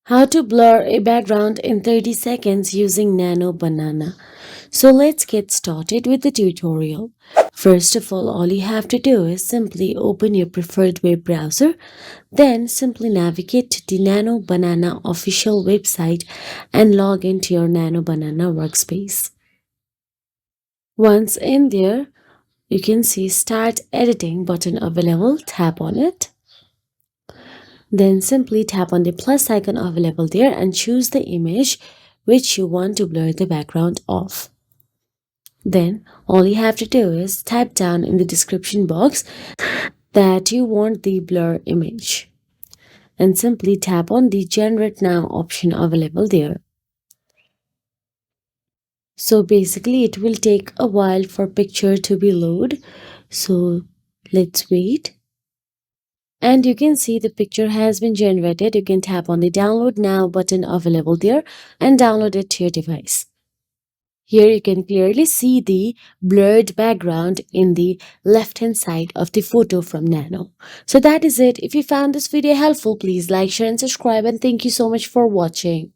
How to blur a background in 30 seconds using Nano Banana. So let's get started with the tutorial. First of all you have to do is simply open your preferred web browser, then simply navigate to the Nano Banana official website and log into your Nano Banana workspace. Once in there, you can see Start Editing button available, tap on it. Then simply tap on the plus icon available there and choose the image which you want to blur the background of. Then all you have to do is type down in the description box that you want the blur image and simply tap on the generate now option available there. So basically it will take a while for picture to be load. So let's wait. And you can see the picture has been generated. You can tap on the download now button available there and download it to your device. Here you can clearly see the blurred background in the left hand side of the photo from Nano. So that is it. If you found this video helpful, please like, share and subscribe, and thank you so much for watching.